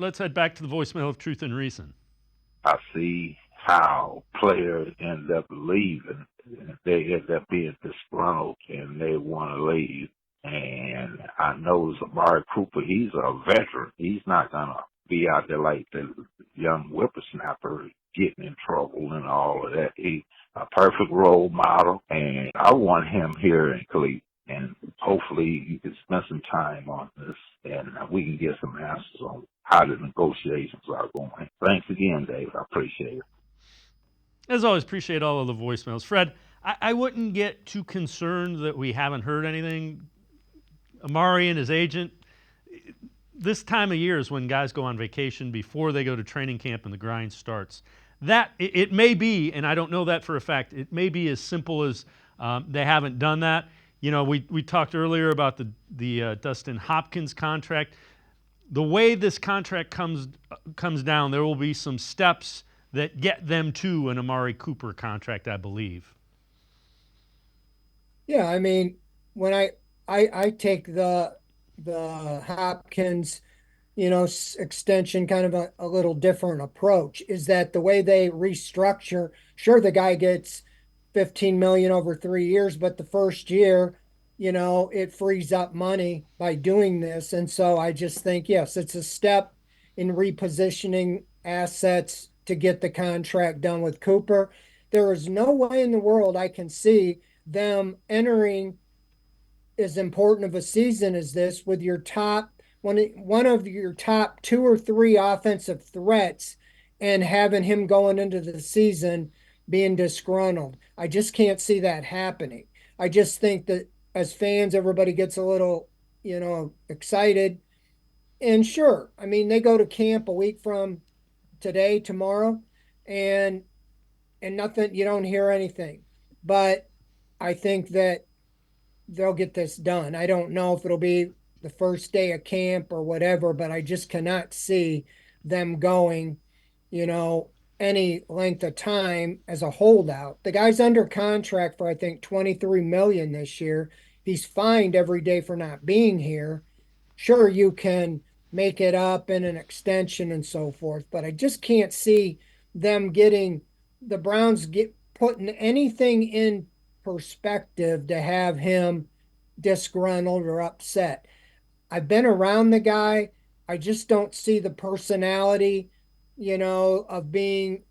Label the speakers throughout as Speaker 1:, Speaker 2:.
Speaker 1: Let's head back to the voicemail of Truth and Reason.
Speaker 2: I see how players end up leaving. They end up being disgruntled and they want to leave. And I know Amari Cooper, he's a veteran. He's not going to be out there like the young whippersnapper getting in trouble and all of that. He's a perfect role model, and I want him here in Cleveland. And hopefully you can spend some time on this and we can get some answers on how the negotiations are going. Thanks again, Dave. I appreciate it.
Speaker 1: As always, appreciate all of the voicemails. Fred, I wouldn't get too concerned that we haven't heard anything. Amari and his agent, this time of year is when guys go on vacation before they go to training camp and the grind starts. That it may be, and I don't know that for a fact, it may be as simple as they haven't done that. You know, we talked earlier about the Dustin Hopkins contract. The way this contract comes down, there will be some steps that get them to an Amari Cooper contract, I believe.
Speaker 3: Yeah, I mean, when I take the Hopkins, extension kind of a little different approach is that the way they restructure, sure, the guy gets 15 million over 3 years, but the first year, it frees up money by doing this. And so I just think, yes, it's a step in repositioning assets to get the contract done with Cooper. There is no way in the world I can see them entering as important of a season as this with your top one of your top two or three offensive threats and having him going into the season being disgruntled. I just can't see that happening. I just think that as fans, everybody gets a little, excited. And sure, I mean, they go to camp a week from today, tomorrow, and nothing, you don't hear anything. But I think that they'll get this done. I don't know if it'll be the first day of camp or whatever, but I just cannot see them going, any length of time as a holdout. The guy's under contract for I think 23 million this year. He's fined every day for not being here. Sure, you can make it up in an extension and so forth, but I just can't see them getting the Browns get putting anything in perspective to have him disgruntled or upset. I've been around the guy. I just don't see the personality, of being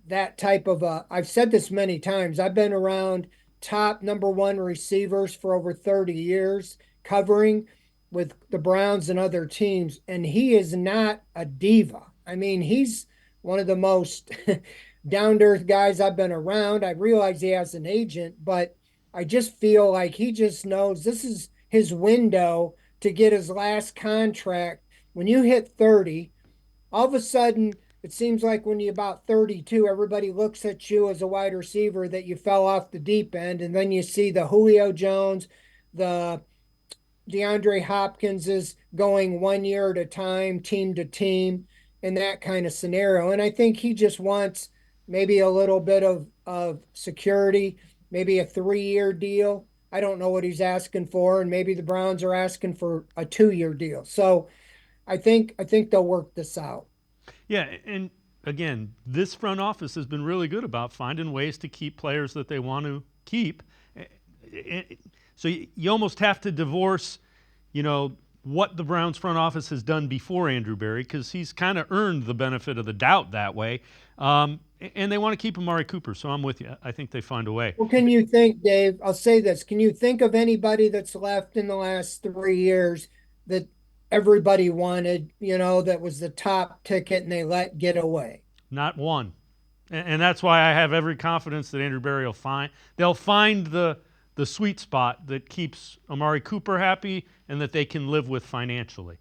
Speaker 3: that type of a. I've said this many times. I've been around top number one receivers for over 30 years, covering with the Browns and other teams, and he is not a diva. I mean, he's one of the most down to earth guys I've been around. I realize he has an agent, but I just feel like he just knows this is his window to get his last contract. When you hit 30, all of a sudden, it seems like when you're about 32, everybody looks at you as a wide receiver that you fell off the deep end. And then you see the Julio Jones, the DeAndre Hopkins is going 1 year at a time, team to team, in that kind of scenario. And I think he just wants maybe a little bit of security, maybe a 3 year deal. I don't know what he's asking for, and maybe the Browns are asking for a 2 year deal. So I think they'll work this out.
Speaker 1: Yeah, and again, this front office has been really good about finding ways to keep players that they want to keep. So you almost have to divorce, what the Browns front office has done before Andrew Berry, because he's kind of earned the benefit of the doubt that way. And they want to keep Amari Cooper, so I'm with you. I think they find a way.
Speaker 3: Well, can you think, Dave? I'll say this. Can you think of anybody that's left in the last 3 years that everybody wanted, that was the top ticket and they let get away?
Speaker 1: Not one. And that's why I have every confidence that Andrew Berry they'll find the sweet spot that keeps Amari Cooper happy and that they can live with financially.